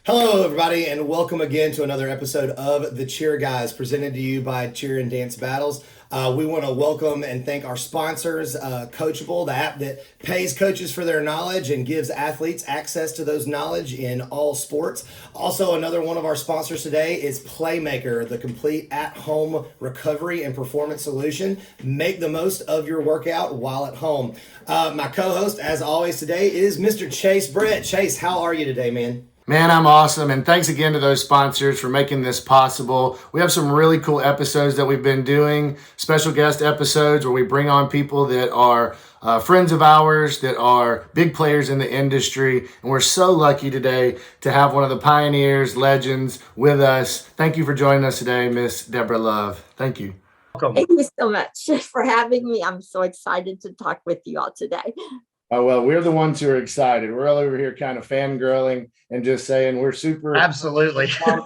Hello, everybody, and welcome again to another episode of The Cheer Guys, presented to you by Cheer and Dance Battles. We want to welcome and thank our sponsors, Coachable, the app that pays coaches for their knowledge and gives athletes access to those knowledge in all sports. Also, another one of our sponsors today is Playmaker, the complete at-home recovery and performance solution. Make the most of your workout while at home. My co-host, as always, today is Mr. Chase Brett. Chase, how are you today, man? Man, I'm awesome. And thanks again to those sponsors for making this possible. We have some really cool episodes that we've been doing, special guest episodes where we bring on people that are friends of ours, that are big players in the industry. And we're so lucky today to have one of the pioneers, legends with us. Thank you for joining us today, Miss Deborah Love. Thank you. Thank you so much for having me. I'm so excited to talk with you all today. Oh, well, we're the ones who are excited. We're all over here kind of fangirling and just saying we're super absolutely about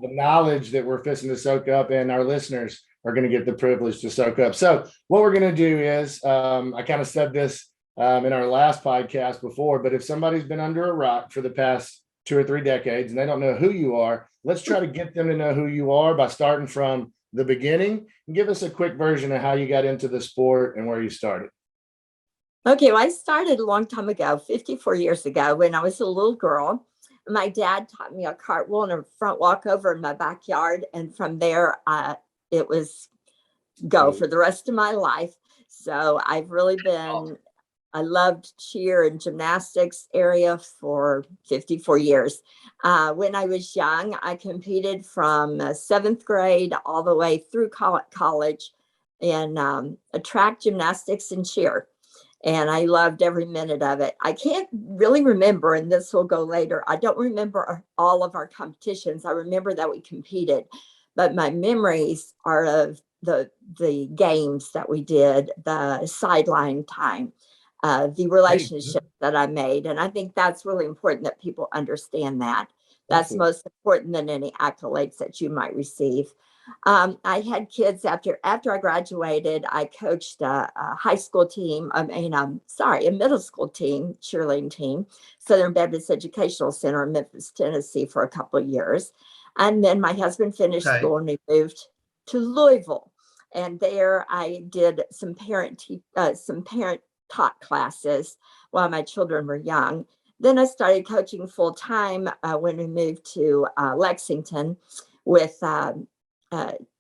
the knowledge that we're fixing to soak up, and our listeners are going to get the privilege to soak up. So what we're going to do is, I kind of said this in our last podcast before, but if somebody's been under a rock for the past 2 or 3 decades and they don't know who you are, let's try to get them to know who you are by starting from the beginning and give us a quick version of how you got into the sport and where you started. Okay, well, I started a long time ago, 54 years ago, when I was a little girl. My dad taught me a cartwheel and a front walkover in my backyard. And from there, it was go for the rest of my life. So I've really I loved cheer and gymnastics area for 54 years. When I was young, I competed from 7th grade all the way through college in track, gymnastics, and cheer. And I loved every minute of it. I can't really remember, and this will go later. I don't remember all of our competitions. I remember that we competed, but my memories are of the games that we did, the sideline time, the relationship that I made. And I think that's really important that people understand that. That's most important than any accolades that you might receive. I had kids after I graduated. I coached a high school team. A middle school team, cheerleading team, Southern Baptist Educational Center in Memphis, Tennessee, for a couple of years. And then my husband finished school and we moved to Louisville. And there I did some parent taught classes while my children were young. Then I started coaching full time when we moved to Lexington with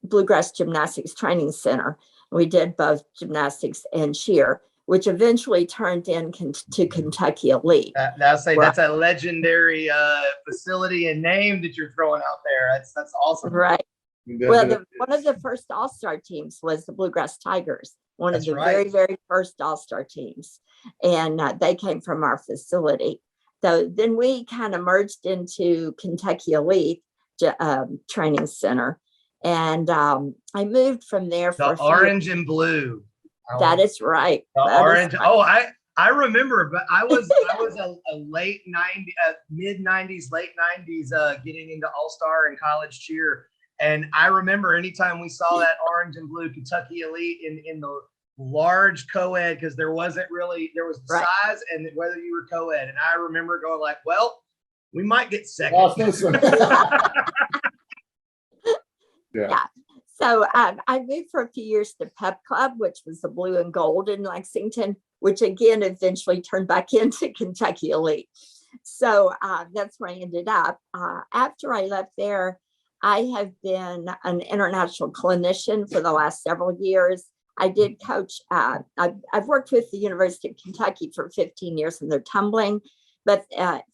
Bluegrass Gymnastics Training Center. We did both gymnastics and cheer, which eventually turned into Kentucky Elite. That's a legendary facility and name that you're throwing out there. That's awesome. Right. Well, one of the first all-star teams was the Bluegrass Tigers, one of the very, very first all-star teams. And they came from our facility. So then we kind of merged into Kentucky Elite Training Center. And I moved from there for the orange and blue. That is right. The orange. Right. Oh, I remember, but I was a late 90s, mid 90s, late 90s, getting into all-star and college cheer. And I remember anytime we saw that orange and blue Kentucky Elite in the large co-ed, because there was the size and whether you were co-ed. And I remember going like, well, we might get second. Yeah. So I moved for a few years to Pep Club, which was the blue and gold in Lexington, which again eventually turned back into Kentucky Elite. So that's where I ended up. After I left there, I have been an international clinician for the last several years. I did coach. I've worked with the University of Kentucky for 15 years in their tumbling, but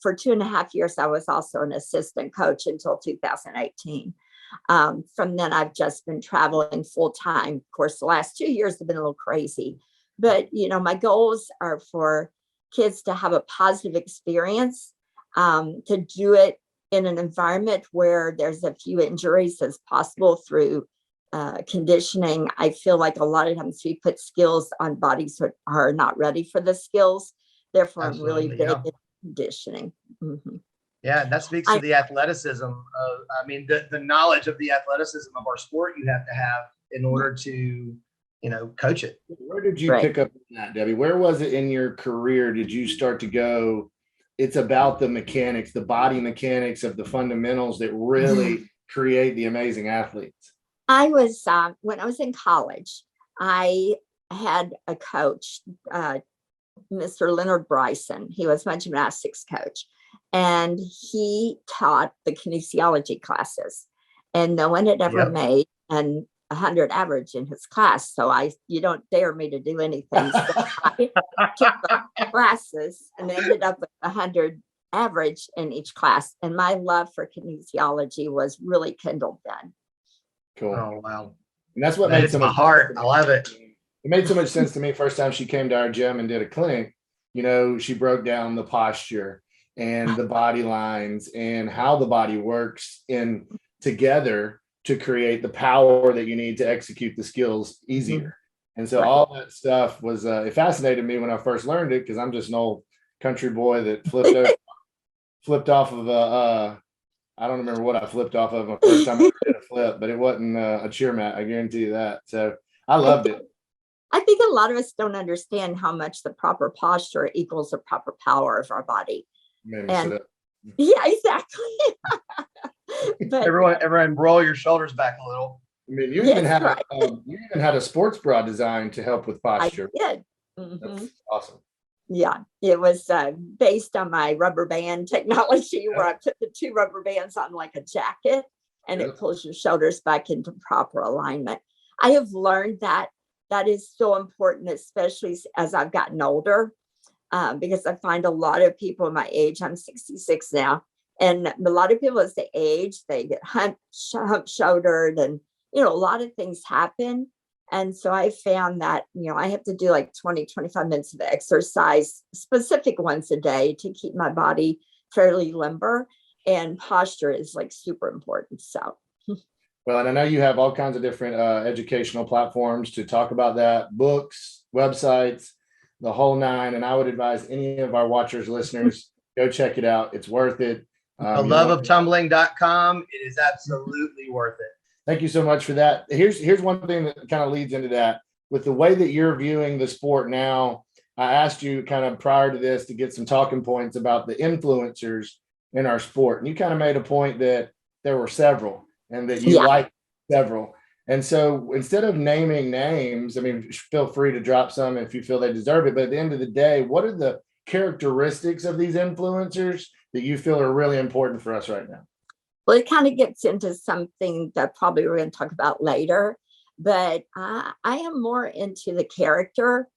for 2.5 years, I was also an assistant coach until 2018. From then, I've just been traveling full time. Of course, the last 2 years have been a little crazy, but my goals are for kids to have a positive experience, to do it in an environment where there's as few injuries as possible through conditioning. I feel like a lot of times we put skills on bodies that are not ready for the skills. Therefore, I'm really big in conditioning. Mm-hmm. Yeah, that speaks to the athleticism of, the knowledge of the athleticism of our sport you have to have in order to, coach it. Where did you pick up on that, Debbie? Where was it in your career? Did you start to go it's about the mechanics, the body mechanics of the fundamentals that really create the amazing athletes. I was, when I was in college, I had a coach, Mr. Leonard Bryson. He was my gymnastics coach, and he taught the kinesiology classes, and no one had ever made an 100 average in his class. So you don't dare me to do anything. So I took the classes and ended up with 100 average in each class. And my love for kinesiology was really kindled then. Cool. Oh, wow. And that's what That made is so my much heart. I love it. It made so much sense to me. First time she came to our gym and did a clinic, she broke down the posture and the body lines and how the body works in together to create the power that you need to execute the skills easier. And so all that stuff was, it fascinated me when I first learned it, because I'm just an old country boy that flipped off of I don't remember what I flipped off of my first time I did a flip, but it wasn't a cheer mat. I guarantee you that. So I loved it. I think a lot of us don't understand how much the proper posture equals the proper power of our body. And yeah, exactly. But everyone roll your shoulders back a little. I mean, you even had a sports bra design to help with posture. I did. That's awesome. Yeah, it was based on my rubber band technology, where I put the 2 rubber bands on like a jacket, and it pulls your shoulders back into proper alignment. I have learned that is so important, especially as I've gotten older, because I find a lot of people my age, I'm 66 now, and a lot of people as they age, they get hump-shouldered, and a lot of things happen. And so I found that, I have to do like 20, 25 minutes of exercise, specific ones a day, to keep my body fairly limber, and posture is like super important. So. Well, and I know you have all kinds of different educational platforms to talk about that, books, websites, the whole nine. And I would advise any of our watchers, listeners, go check it out. It's worth it. Loveoftumbling.com. It is absolutely worth it. Thank you so much for that. Here's one thing that kind of leads into that. With the way that you're viewing the sport now, I asked you kind of prior to this to get some talking points about the influencers in our sport. And you kind of made a point that there were several and that you like several. And so instead of naming names, I mean, feel free to drop some if you feel they deserve it. But at the end of the day, what are the characteristics of these influencers that you feel are really important for us right now? Well, it kind of gets into something that probably we're going to talk about later, but I am more into the character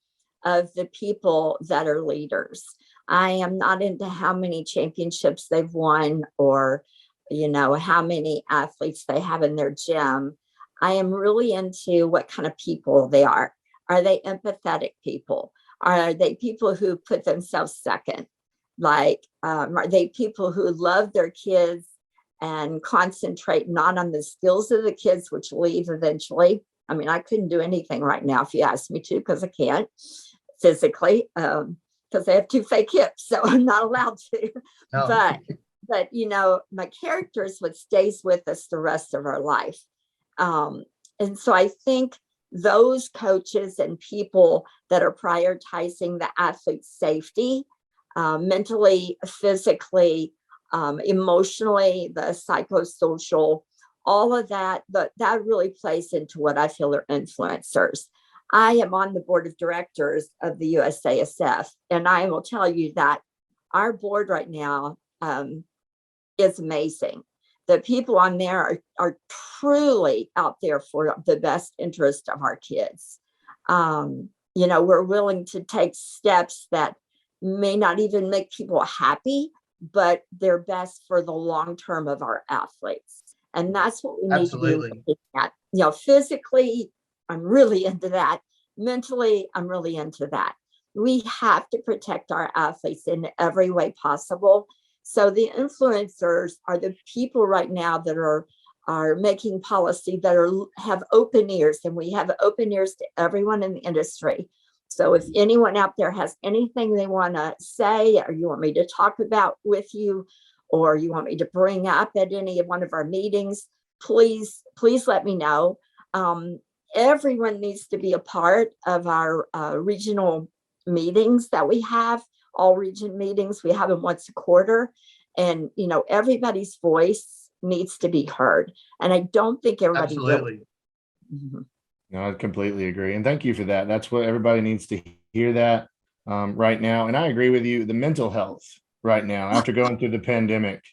of the people that are leaders. I am not into how many championships they've won, or, how many athletes they have in their gym. I am really into what kind of people they are. Are they empathetic people? Are they people who put themselves second? Are they people who love their kids and concentrate not on the skills of the kids, which leave eventually? I mean, I couldn't do anything right now if you asked me to, because I can't physically, because I have 2 fake hips, so I'm not allowed to. Oh. But my character is what stays with us the rest of our life. And so I think those coaches and people that are prioritizing the athlete's safety, mentally, physically, emotionally, the psychosocial, all of that really plays into what I feel are influencers. I am on the board of directors of the Usasf, and I will tell you that our board right now is amazing. The people on there are truly out there for the best interest of our kids. We're willing to take steps that may not even make people happy, but they're best for the long term of our athletes. And that's what we need to be looking at. Physically, I'm really into that. Mentally, I'm really into that. We have to protect our athletes in every way possible. So the influencers are the people right now that are making policy, that have open ears, and we have open ears to everyone in the industry. So if anyone out there has anything they want to say, or you want me to talk about with you, or you want me to bring up at any one of our meetings, please let me know. Everyone needs to be a part of our regional meetings that we have, all region meetings. We have them once a quarter. And, everybody's voice needs to be heard. And I don't think everybody Absolutely. really. No, I completely agree. And thank you for that. That's what everybody needs to hear that right now. And I agree with you. The mental health right now, after going through the pandemic,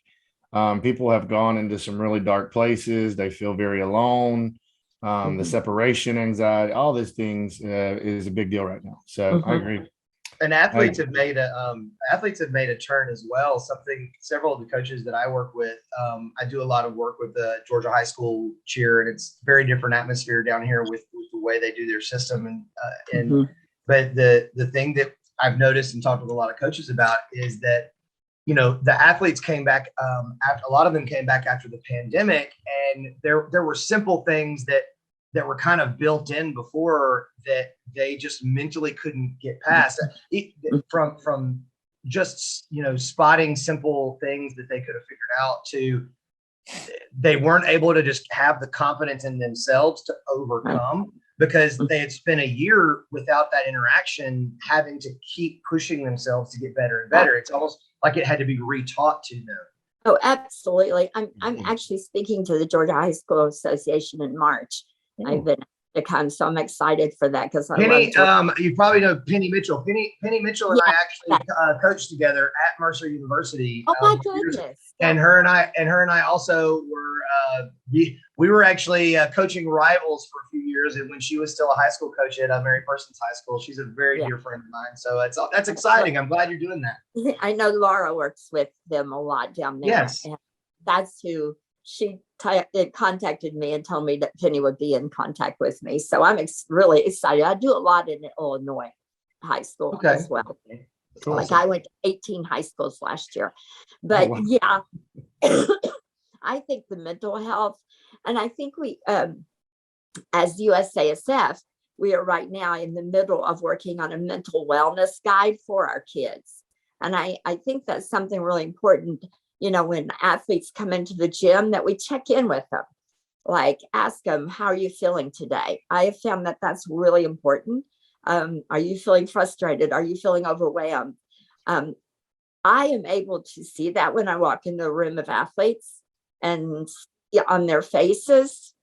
people have gone into some really dark places. They feel very alone. The separation anxiety, all these things is a big deal right now. So I agree. And athletes have made a turn as well. Several of the coaches that I work with, I do a lot of work with the Georgia high school cheer, and it's very different atmosphere down here with the way they do their system. But the thing that I've noticed and talked with a lot of coaches about is that, the athletes came back, after a lot of them came back after the pandemic, and there were simple things that were kind of built in before that they just mentally couldn't get past, from just, spotting simple things that they could have figured out to they weren't able to just have the confidence in themselves to overcome, because they had spent a year without that interaction, having to keep pushing themselves to get better and better. It's almost like it had to be retaught to them. Oh, absolutely. I'm actually speaking to the Georgia High School Association in March. I've been to come, so I'm excited for that because Penny, you probably know Penny Mitchell. Penny Mitchell and I actually coached together at Mercer University. Oh my goodness! And her and I also were we were actually coaching rivals for a few years. And when she was still a high school coach at Mary Parsons High School, she's a very dear friend of mine. So that's exciting. I'm glad you're doing that. I know Laura works with them a lot down there. Yes, and that's who she contacted me and told me that Penny would be in contact with me. So I'm really excited. I do a lot in Illinois high school as well. Cool. Like I went to 18 high schools last year. But I think the mental health, and I think we, as USASF, we are right now in the middle of working on a mental wellness guide for our kids. And I think that's something really important. When athletes come into the gym, that we check in with them, like ask them, how are you feeling today? I have found that that's really important. Are you feeling frustrated? Are you feeling overwhelmed? I am able to see that when I walk in the room of athletes and on their faces,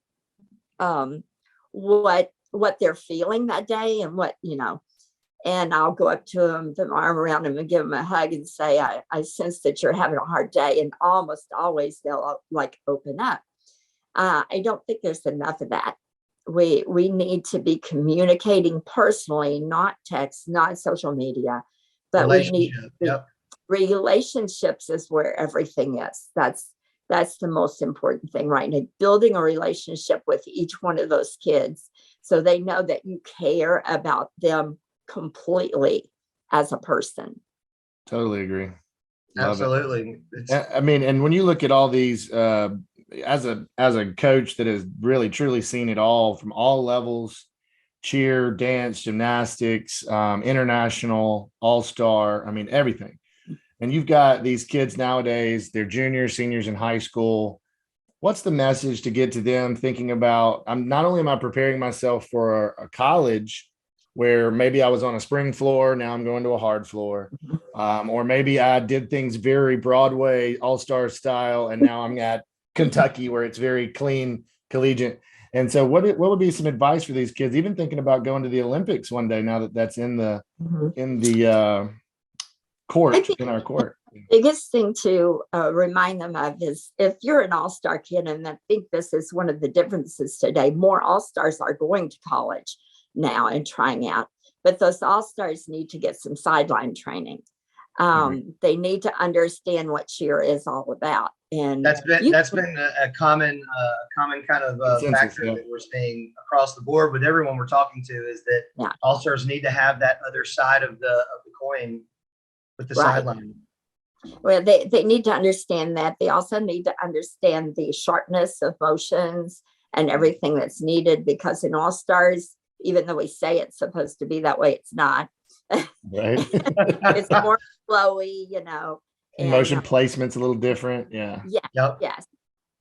what they're feeling that day and and I'll go up to them, put my arm around them and give them a hug and say, I sense that you're having a hard day. And almost always they'll open up. I don't think there's enough of that. We need to be communicating personally, not text, not social media, but we need relationships is where everything is. That's the most important thing, right? And building a relationship with each one of those kids so they know that you care about them completely as a person. Totally agree. Absolutely. I mean, and when you look at all these, as a coach that has really truly seen it all from all levels, cheer, dance, gymnastics, international, all-star, I mean, everything. And you've got these kids nowadays, they're juniors, seniors in high school. What's the message to get to them thinking about, not only am I preparing myself for a college where maybe I was on a spring floor, now I'm going to a hard floor. Or maybe I did things very Broadway, all-star style, and now I'm at Kentucky where it's very clean, collegiate. And so what would be some advice for these kids, even thinking about going to the Olympics one day, now that that's in the court, in our court? Biggest thing to remind them of is if you're an all-star kid, and I think this is one of the differences today, more all-stars are going to college now and trying out, but those all-stars need to get some sideline training. They need to understand what cheer is all about. And that's been a common kind of factor that we're seeing across the board with everyone we're talking to, is that all-stars need to have that other side of the coin with the sideline. Well, they need to understand that. They also need to understand the sharpness of motions and everything that's needed, because in all-stars, even though we say it's supposed to be that way, it's not. Right. It's more flowy, And motion placement's a little different. Yeah. Yes.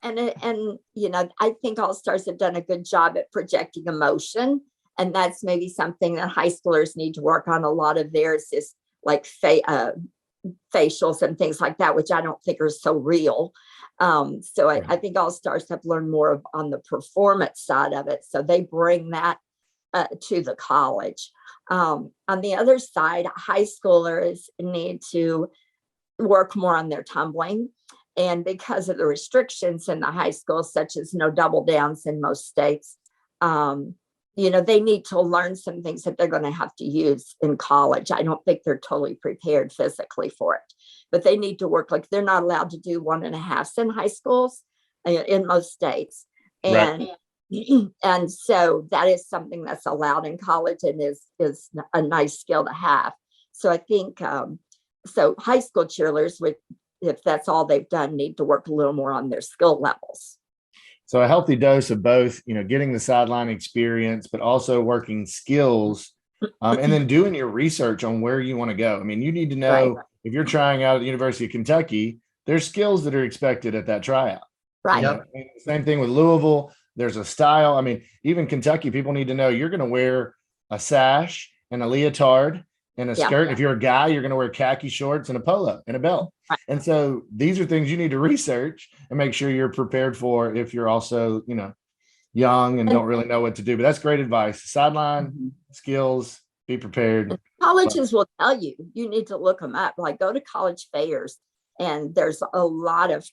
And I think all-stars have done a good job at projecting emotion. And that's maybe something that high schoolers need to work on. A lot of theirs is like facials and things like that, which I don't think are so real. So I think all stars have learned more on the performance side of it. So they bring that to the college. On the other side, high schoolers need to work more on their tumbling. And because of the restrictions in the high school, such as no double downs in most states, they need to learn some things that they're going to have to use in college. I don't think they're totally prepared physically for it, but they need to work. Like, they're not allowed to do 1.5s in high schools in most states. And and so that is something that's allowed in college and is a nice skill to have. So I think so high school cheerleaders, if that's all they've done, need to work a little more on their skill levels. So a healthy dose of both, getting the sideline experience, but also working skills, and then doing your research on where you want to go. I mean, you need to know if you're trying out at the University of Kentucky, there's skills that are expected at that tryout. Right. Same thing with Louisville. There's a style. I mean, even Kentucky, people need to know you're going to wear a sash and a leotard and a skirt. If you're a guy, you're going to wear khaki shorts and a polo and a belt. Right. And so these are things you need to research and make sure you're prepared for if you're also, young and don't really know what to do. But that's great advice. Sideline skills, be prepared. Colleges will tell you need to look them up. Like, go to college fairs, and there's a lot of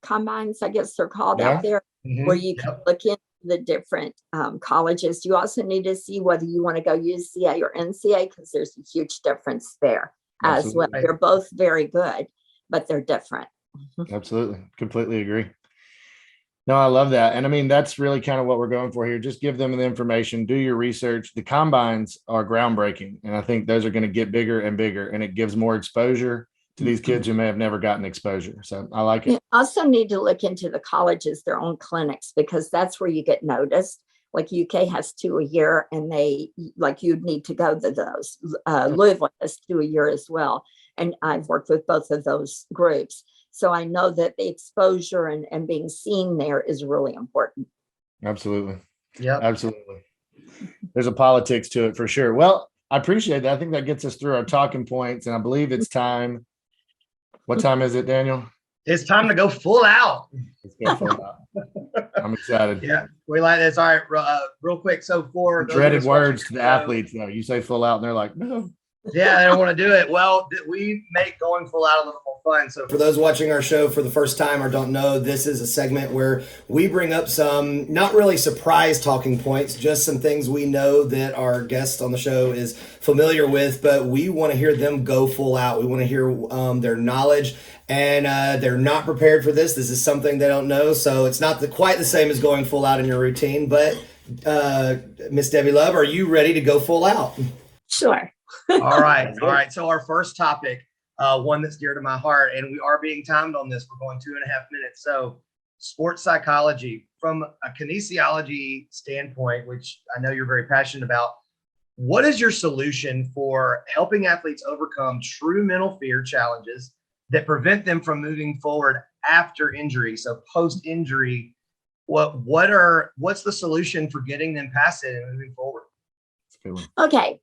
combines, I guess they're called, out there, where you can look into the different colleges. You also need to see whether you want to go UCA or NCA, because there's a huge difference there as well. They're both very good, but they're different. Absolutely. Completely agree. No, I love that. And I mean, that's really kind of what we're going for here. Just give them the information, do your research. The combines are groundbreaking. And I think those are going to get bigger and bigger, and it gives more exposure to these kids who may have never gotten exposure. So I like it. You also need to look into the colleges, their own clinics, because that's where you get noticed. Like, UK has 2 a year, and you'd need to go to those. Louisville has 2 a year as well. And I've worked with both of those groups. So I know that the exposure and being seen there is really important. Absolutely. Yeah, absolutely. There's a politics to it for sure. Well, I appreciate that. I think that gets us through our talking points, and I believe it's time. What time is it, Daniel? It's time to go full out. Let's go full out. I'm excited. Yeah, we like this. All right, real quick. So for dreaded words to the athletes, though, you say full out, and they're like, no. Yeah, they don't want to do it. Well, we make going full out a little more fun. So for those watching our show for the first time or don't know, this is a segment where we bring up some not really surprise talking points, just some things we know that our guest on the show is familiar with, but we want to hear them go full out. We want to hear their knowledge, and they're not prepared for this. This is something they don't know, so it's not quite the same as going full out in your routine. But Miss Debbie Love, are you ready to go full out? Sure. All right. So our first topic, one that's dear to my heart, and we are being timed on this. We're going 2.5 minutes. So sports psychology from a kinesiology standpoint, which I know you're very passionate about. What is your solution for helping athletes overcome true mental fear challenges that prevent them from moving forward after injury? So post-injury, what's the solution for getting them past it and moving forward? Okay.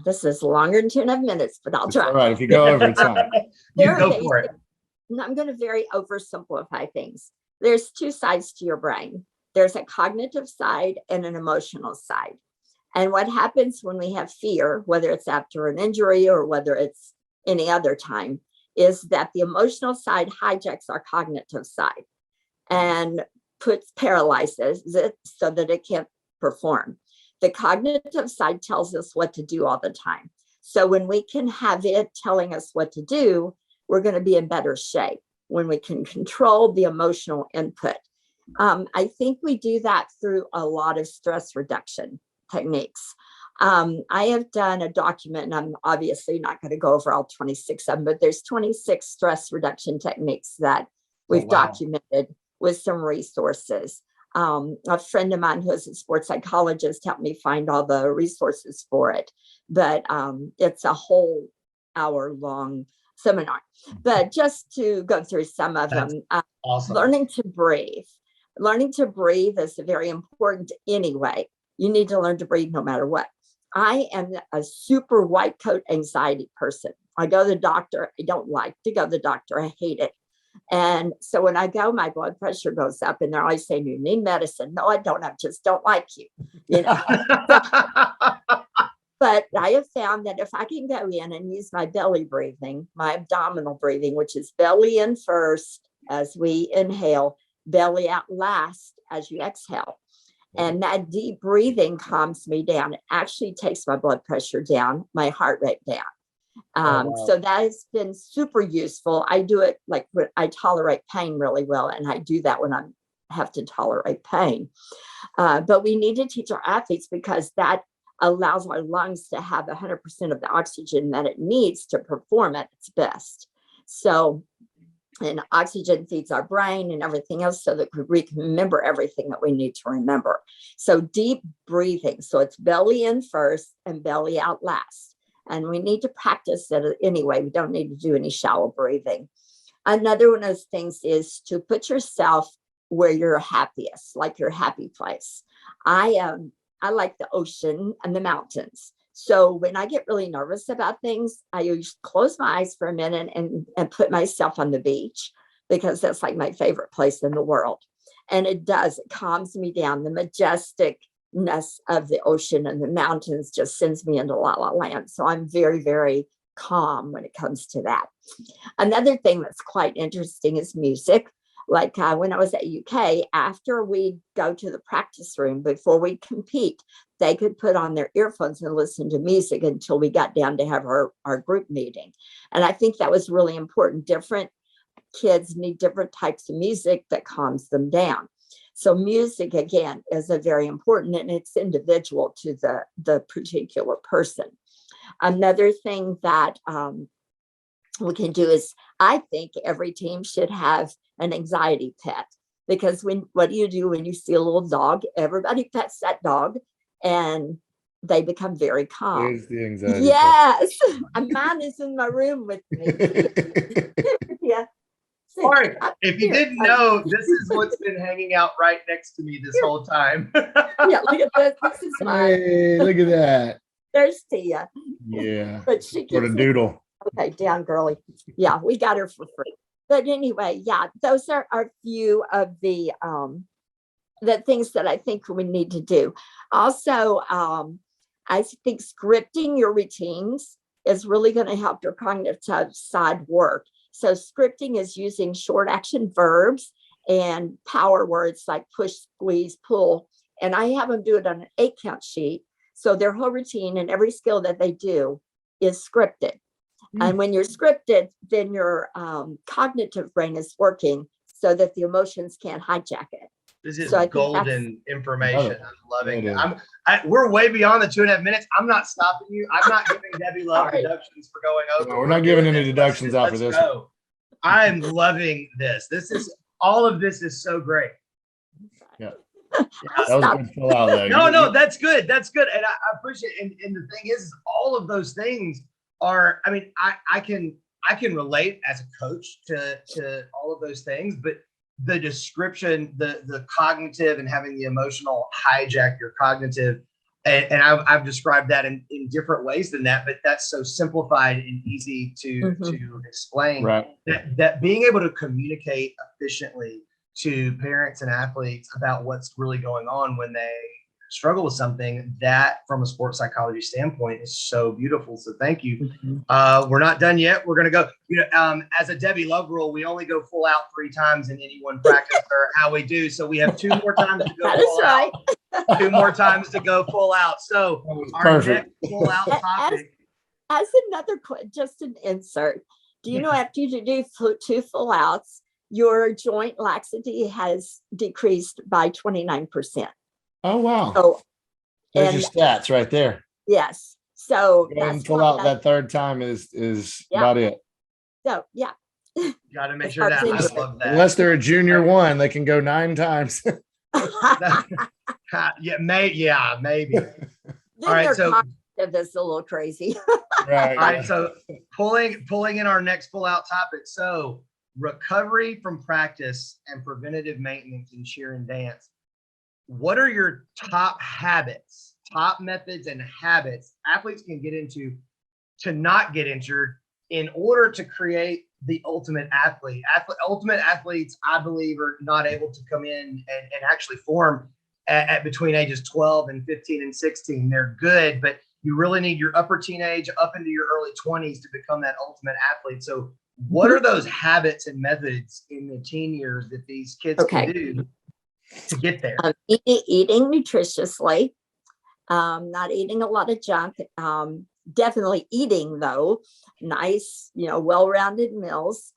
This is longer than 2.5 minutes, but I'll try. All right. If you go over, it's fine. You go for it. I'm going to very oversimplify things. There's 2 sides to your brain. There's a cognitive side and an emotional side. And what happens when we have fear, whether it's after an injury or whether it's any other time, is that the emotional side hijacks our cognitive side and paralyzes it so that it can't perform. The cognitive side tells us what to do all the time. So when we can have it telling us what to do, we're going to be in better shape when we can control the emotional input. I think we do that through a lot of stress reduction techniques. I have done a document, and I'm obviously not going to go over all 26 of them, but there's 26 stress reduction techniques that we've documented with some resources. A friend of mine who is a sports psychologist helped me find all the resources for it. But it's a whole hour-long seminar. But just to go through some of them, awesome. Learning to breathe. Learning to breathe is very important anyway. You need to learn to breathe no matter what. I am a super white coat anxiety person. I go to the doctor. I don't like to go to the doctor. I hate it. And so when I go, my blood pressure goes up, and they're always saying, "You need medicine." No, I don't. I just don't like you, you know. But I have found that if I can go in and use my belly breathing, my abdominal breathing, which is belly in first as we inhale, belly out last as you exhale. And that deep breathing calms me down. It actually takes my blood pressure down, my heart rate down. Wow. So that has been super useful. I do it like when I tolerate pain really well, and I do that when I have to tolerate pain. But we need to teach our athletes, because that allows our lungs to have 100% of the oxygen that it needs to perform at its best. So, and oxygen feeds our brain and everything else, so that we can remember everything that we need to remember. So deep breathing. So it's belly in first and belly out last. And we need to practice it anyway. We don't need to do any shallow breathing. Another one of those things is to put yourself where you're happiest, like your happy place. I like the ocean and the mountains. So when I get really nervous about things, I usually close my eyes for a minute and put myself on the beach, because that's like my favorite place in the world. And it calms me down. The majesticness of the ocean and the mountains just sends me into la la land. So I'm very, very calm when it comes to that. Another thing that's quite interesting is music. Like when I was at UK, after we go to the practice room before we compete, they could put on their earphones and listen to music until we got down to have our group meeting. And I think that was really important. Different kids need different types of music that calms them down. So music, again, is a very important, and it's individual to the particular person. Another thing that we can do is, I think every team should have an anxiety pet, because what do you do when you see a little dog? Everybody pets that dog, and they become very calm. There's the anxiety. Yes, and mine is in my room with me. Yeah. Sorry, if you didn't know, this is what's been hanging out right next to me this whole time. Yeah, look at this. This is mine. Hey, look at that. There's Tia. Yeah. But she Sort of keeps doodle. Okay, down, girly. Yeah, we got her for free. But anyway, yeah, those are a few of the things that I think we need to do. Also, I think scripting your routines is really going to help your cognitive side work. So scripting is using short action verbs and power words like push, squeeze, pull. And I have them do it on an 8-count sheet. So their whole routine and every skill that they do is scripted. And when you're scripted, then your cognitive brain is working so that the emotions can't hijack it. This is So golden information. I'm loving it. It We're way beyond the 2.5 minutes. I'm not stopping you. I'm not giving Debbie Love deductions for going over. No, we're not giving any deductions out for this. Go. I'm loving this. All of this is so great. Yeah. That was a good pull out there. No, that's good. That's good. And I appreciate it. And the thing is, all of those things are, I mean, I can relate as a coach to all of those things, but the description, the cognitive and having the emotional hijack your cognitive, and I've described that in different ways than that, but that's so simplified and easy to explain. Right. That being able to communicate efficiently to parents and athletes about what's really going on when they struggle with something, that from a sports psychology standpoint is so beautiful. So thank you. We're not done yet. We're going to go, as a Debbie Love rule, we only go full out 3 times in any one practice or how we do. So we have 2 more times to go full out. 2 more times to go full out. So our next full out topic. As another, just an insert, do you know after you do 2 full outs, your joint laxity has decreased by 29%. Oh, wow. So, there's your stats right there. Yes. So that's pull out that 3rd time is about it. So yeah. Got to make sure that I love that. Unless they're a junior 1, they can go 9 times. Maybe. All right, so that's a little crazy. Right. All right. So pulling in our next pull out topic. So recovery from practice and preventative maintenance in cheer and dance. What are your top habits top methods and habits athletes can get into to not get injured in order to create the ultimate athlete. Ultimate athletes, I believe, are not able to come in and actually form at between ages 12 and 15 and 16. They're good, but you really need your upper teenage up into your early 20s to become that ultimate athlete. So what are those habits and methods in the teen years that these kids can do to get there? Eating nutritiously, not eating a lot of junk, definitely eating though, nice, well-rounded meals.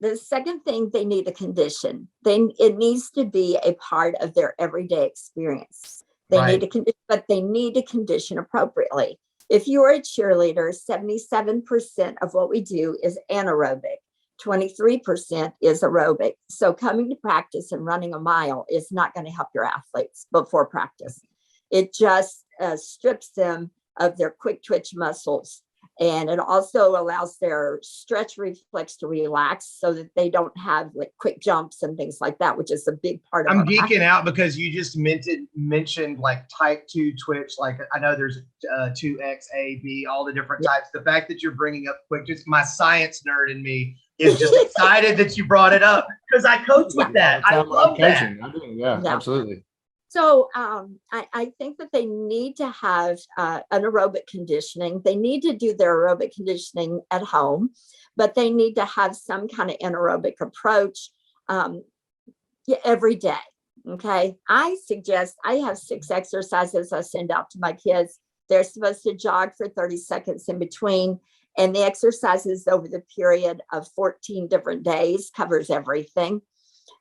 The second thing, they need a condition. It needs to be a part of their everyday experience. They need a condition, but they need to condition appropriately. If you are a cheerleader, 77% of what we do is anaerobic. 23% is aerobic. So coming to practice and running a mile is not going to help your athletes before practice. It just strips them of their quick twitch muscles. And it also allows their stretch reflex to relax so that they don't have like quick jumps and things like that, which is a big part of I'm geeking out because you just mentioned like type 2 twitch. Like I know there's 2X, A, B, all the different types. The fact that you're bringing up quick twitch, my science nerd in me is just excited that you brought it up because I coach with that. I love that. Yeah, absolutely. So I think that they need to have anaerobic conditioning. They need to do their aerobic conditioning at home, but they need to have some kind of anaerobic approach every day. Okay. I suggest I have 6 exercises I send out to my kids. They're supposed to jog for 30 seconds in between. And the exercises over the period of 14 different days covers everything.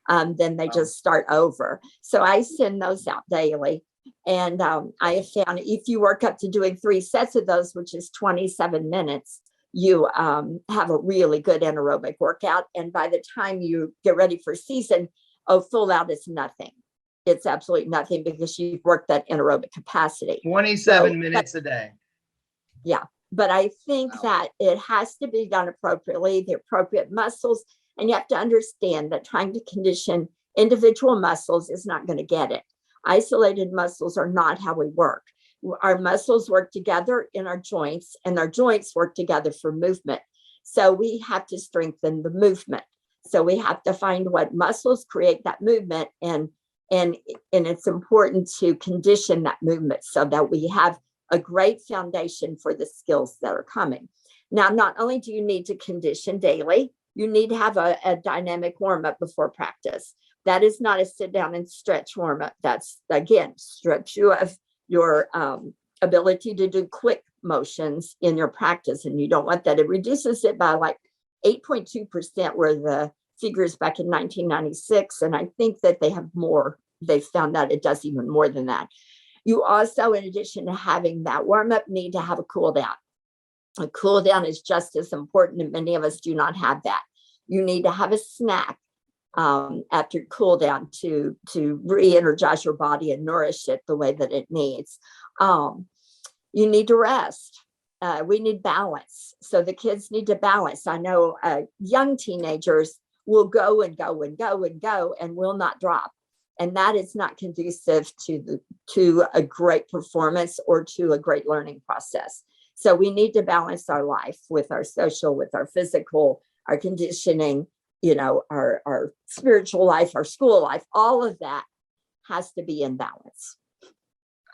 Then they just start over. So I send those out daily. And I have found if you work up to doing 3 sets of those, which is 27 minutes, you have a really good anaerobic workout. And by the time you get ready for season, full out is nothing. It's absolutely nothing because you've worked that anaerobic capacity. 27 minutes a day. Yeah. But I think that it has to be done appropriately, the appropriate muscles. And you have to understand that trying to condition individual muscles is not going to get it. Isolated muscles are not how we work. Our muscles work together in our joints, and our joints work together for movement. So we have to strengthen the movement. So we have to find what muscles create that movement, and it's important to condition that movement so that we have a great foundation for the skills that are coming. Now, not only do you need to condition daily, you need to have a dynamic warm-up before practice. That is not a sit down and stretch warm-up. That's, again, strips you of your ability to do quick motions in your practice. And you don't want that. It reduces it by like 8.2% were the figures back in 1996. And I think that they have more. They found that it does even more than that. You also, in addition to having that warm-up, need to have a cool down. A cool down is just as important, and many of us do not have that. You need to have a snack after cool down to re-energize your body and nourish it the way that it needs. You need to rest. We need balance. So the kids need to balance. I know young teenagers will go and go and go and go and will not drop. And that is not conducive to a great performance or to a great learning process. So we need to balance our life with our social, with our physical, our conditioning, our spiritual life, our school life. All of that has to be in balance.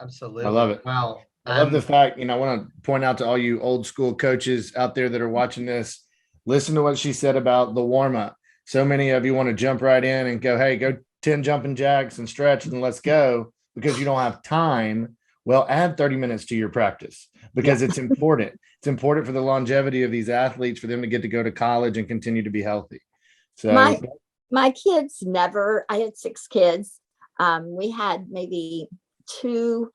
Absolutely. I love it. Wow. I love the fact, I want to point out to all you old school coaches out there that are watching this, listen to what she said about the warm up. So many of you want to jump right in and go, hey, go 10 jumping jacks and stretch and let's go, because you don't have time. Well, add 30 minutes to your practice because it's important. It's important for the longevity of these athletes, for them to get to go to college and continue to be healthy. So my kids never, I had 6 kids. We had maybe 2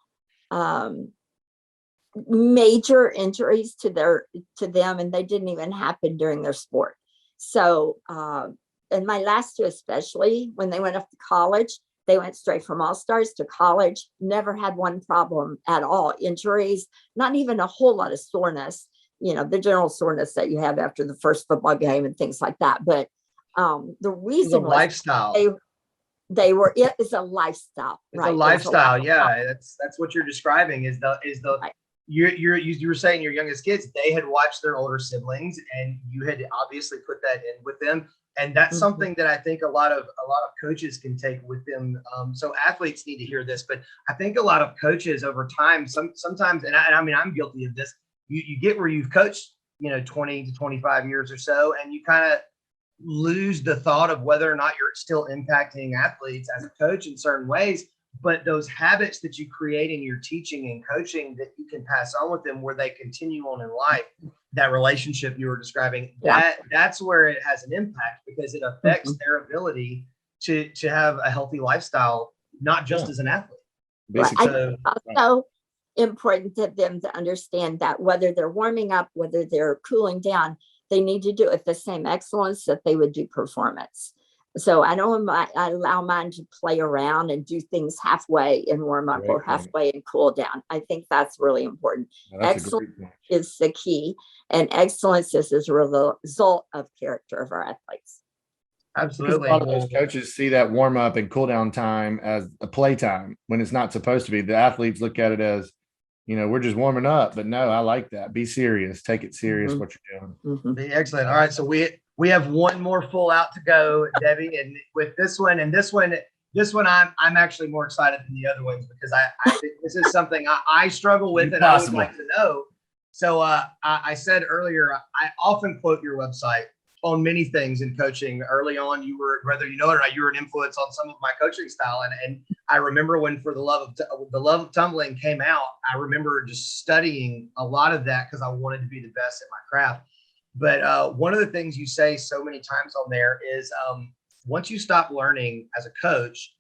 major injuries to them, and they didn't even happen during their sport. So, and my last 2, especially when they went off to college, they went straight from all-stars to college, never had one problem at all. Injuries, not even a whole lot of soreness, the general soreness that you have after the first football game and things like that. But the reason was lifestyle. it is a lifestyle. It's right? a lifestyle. It's a lifestyle. Yeah. That's what you're describing is the, Right. you were saying your youngest kids, they had watched their older siblings and you had obviously put that in with them. And that's Mhm. something that I think a lot of coaches can take with them. So athletes need to hear this, but I think a lot of coaches over time, sometimes, and I mean, I'm guilty of this. You get where you've coached, 20 to 25 years or so, and you kind of lose the thought of whether or not you're still impacting athletes as a coach in certain ways. But those habits that you create in your teaching and coaching that you can pass on with them where they continue on in life, that relationship you were describing, that's where it has an impact because it affects their ability to have a healthy lifestyle, not just as an athlete. Right. I So, think it's also important to them to understand that whether they're warming up, whether they're cooling down, they need to do it with the same excellence that they would do performance. So I allow mine to play around and do things halfway and warm up or halfway and cool down. I think that's really important. Excellence is the key, and excellence is a result of character of our athletes. Absolutely. A lot of those coaches see that warm up and cool down time as a play time when it's not supposed to be. The athletes look at it as, we're just warming up, but no, I like that. Be serious. Take it serious what you're doing. Excellent. All right. So we have one more full out to go, Debbie. And with this one, I'm actually more excited than the other ones because I think this is something I struggle with and I would like to know. So I said earlier, I often quote your website on many things in coaching. Early on, you were, whether you know it or not, you were an influence on some of my coaching style. And I remember when For the Love of Tumbling came out, I remember just studying a lot of that because I wanted to be the best at my craft. But one of the things you say so many times on there is once you stop learning as a coach,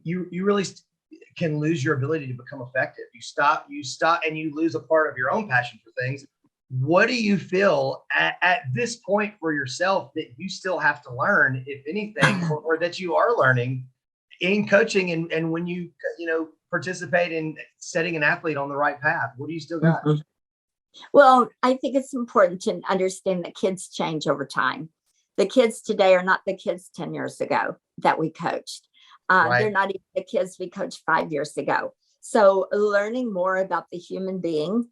you really can lose your ability to become effective. You stop and you lose a part of your own passion for things. What do you feel at this point for yourself that you still have to learn, if anything, or that you are learning in coaching and when you participate in setting an athlete on the right path? What do you still got? Well, I think it's important to understand that kids change over time. The kids today are not the kids 10 years ago that we coached. They're not even the kids we coached 5 years ago. So learning more about the human being,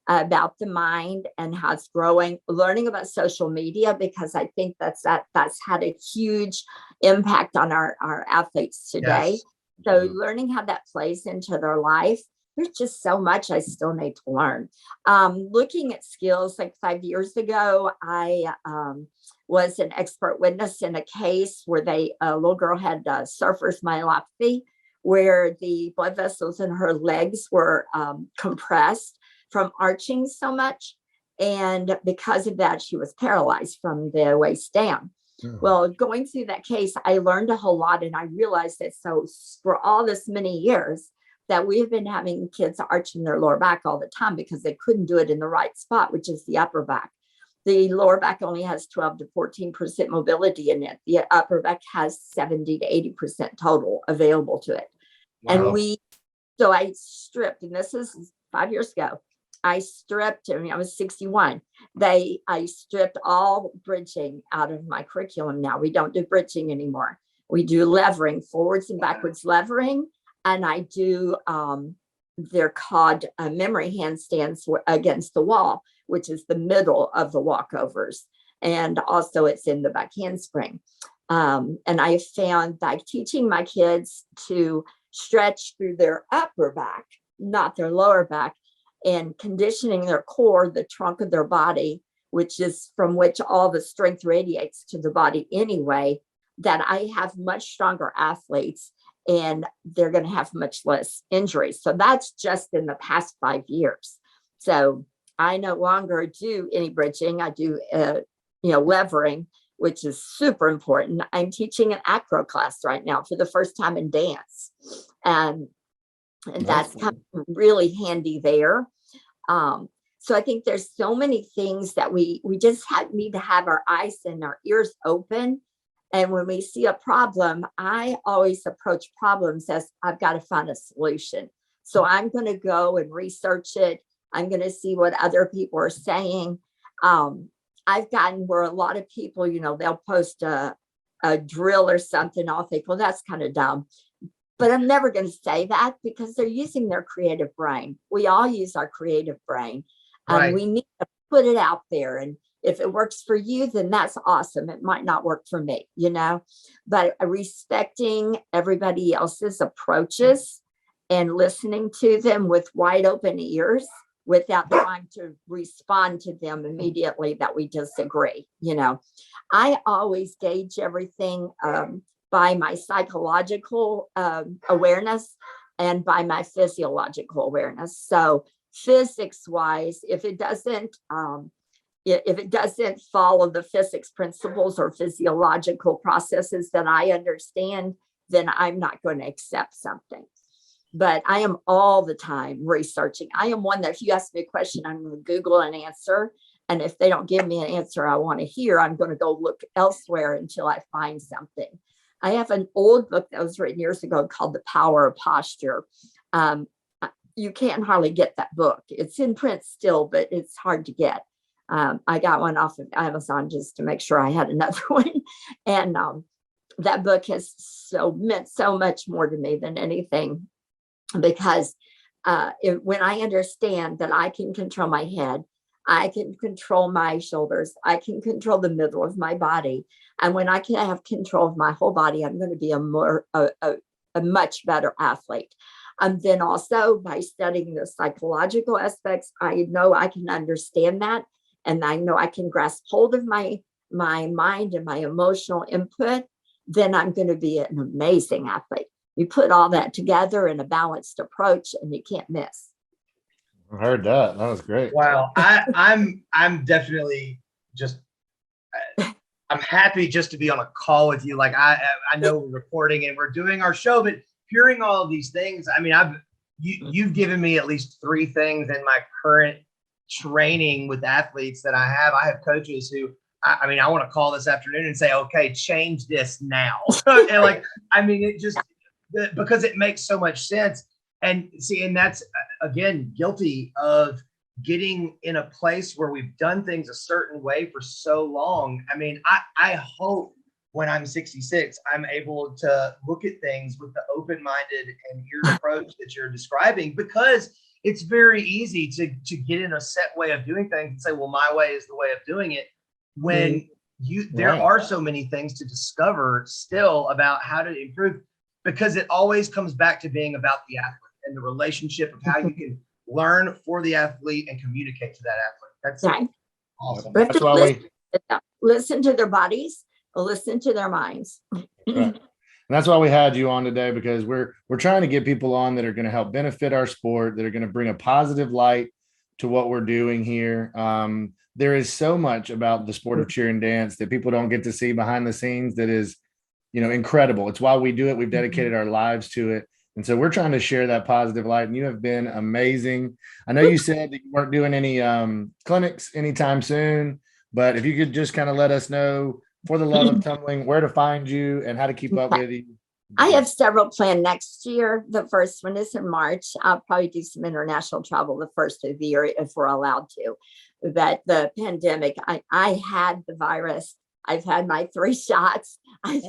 about the mind and how it's growing, learning about social media, because I think that's had a huge impact on our athletes today. Yes. So learning how that plays into their life. There's just so much I still need to learn. Looking at skills, like 5 years ago, I was an expert witness in a case where a little girl had surfer's myelopathy, where the blood vessels in her legs were compressed from arching so much. And because of that, she was paralyzed from the waist down. Well, going through that case, I learned a whole lot, and I realized that so for all this many years, that we've been having kids arching their lower back all the time because they couldn't do it in the right spot, which is the upper back. The lower back only has 12 to 14% mobility in it. The upper back has 70 to 80% total available to it. Wow. And so I stripped, and this is 5 years ago. I stripped, I was 61. I stripped all bridging out of my curriculum now. We don't do bridging anymore. We do levering, forwards and backwards levering. And I do, they're called memory handstands against the wall, which is the middle of the walkovers. And also it's in the back handspring. And I found by teaching my kids to stretch through their upper back, not their lower back, and conditioning their core, the trunk of their body, which is from which all the strength radiates to the body anyway, that I have much stronger athletes and they're going to have much less injuries. So that's just in the past 5 years. So I no longer do any bridging. I do, levering, which is super important. I'm teaching an acro class right now for the first time in dance. And that's kind of really handy there. So I think there's so many things that we just need to have our eyes and our ears open. And when we see a problem, I always approach problems as I've got to find a solution. So I'm going to go and research it. I'm going to see what other people are saying. I've gotten where a lot of people, they'll post a a drill or something, I'll think, well, that's kind of dumb. But I'm never going to say that because they're using their creative brain. We all use our creative brain. Right. We need to put it out there. And if it works for you, then that's awesome. It might not work for me, but respecting everybody else's approaches and listening to them with wide open ears without trying to respond to them immediately that we disagree. I always gauge everything by my psychological awareness and by my physiological awareness. So physics wise, if it doesn't follow the physics principles or physiological processes that I understand, then I'm not going to accept something. But I am all the time researching. I am one that if you ask me a question, I'm going to Google an answer. And if they don't give me an answer I want to hear, I'm going to go look elsewhere until I find something. I have an old book that was written years ago called The Power of Posture. You can't hardly get that book. It's in print still, but it's hard to get. I got one off of Amazon just to make sure I had another one. And that book has meant so much more to me than anything, because when I understand that I can control my head, I can control my shoulders, I can control the middle of my body. And when I can have control of my whole body, I'm going to be a much better athlete. Then also by studying the psychological aspects, I know I can understand that. And I know I can grasp hold of my mind and my emotional input. Then I'm going to be an amazing athlete. You put all that together in a balanced approach and you can't miss. I heard that. That was great. Wow. I'm definitely just, I'm happy just to be on a call with you. Like I know we're recording and we're doing our show, but hearing all of these things, I mean, you've given me at least 3 things in my current training with athletes that I have. I have coaches who, I mean, I want to call this afternoon and say, okay, change this now. And like, I mean, it just, because it makes so much sense. And see, and that's, again, guilty of getting in a place where we've done things a certain way for so long. I mean, I hope when I'm 66, I'm able to look at things with the open-minded and eared approach that you're describing, because it's very easy to get in a set way of doing things and say, well, my way is the way of doing it, when there are so many things to discover still about how to improve, because it always comes back to being about the athlete and the relationship of how you can learn for the athlete and communicate to that athlete. That's right. Awesome. We have to listen to their bodies, listen to their minds. Right. And that's why we had you on today, because we're trying to get people on that are going to help benefit our sport, that are going to bring a positive light to what we're doing here. There is so much about the sport of cheer and dance that people don't get to see behind the scenes that is, incredible. It's why we do it. We've dedicated our lives to it. And so we're trying to share that positive light, and you have been amazing. I know you said that you weren't doing any clinics anytime soon, but if you could just kind of let us know, for the love of tumbling, where to find you and how to keep up with you. I have several planned next year. The first one is in March. I'll probably do some international travel the first of the year if we're allowed to. But the pandemic, I had the virus. I've had my 3 shots. I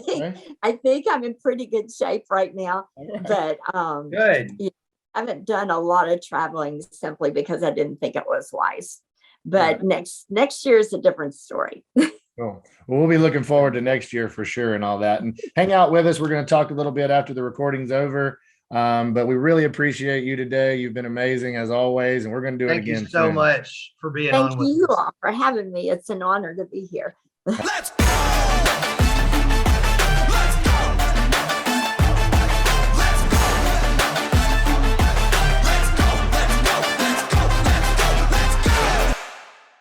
think I'm in pretty good shape right now. But good. I haven't done a lot of traveling simply because I didn't think it was wise. But next year is a different story. Cool. Well, we'll be looking forward to next year for sure and all that. And hang out with us. We're going to talk a little bit after the recording's over. But we really appreciate you today. You've been amazing as always. And we're going to do it again. Thank you so much for being on with us. Thank you all for having me. It's an honor to be here. Let's go.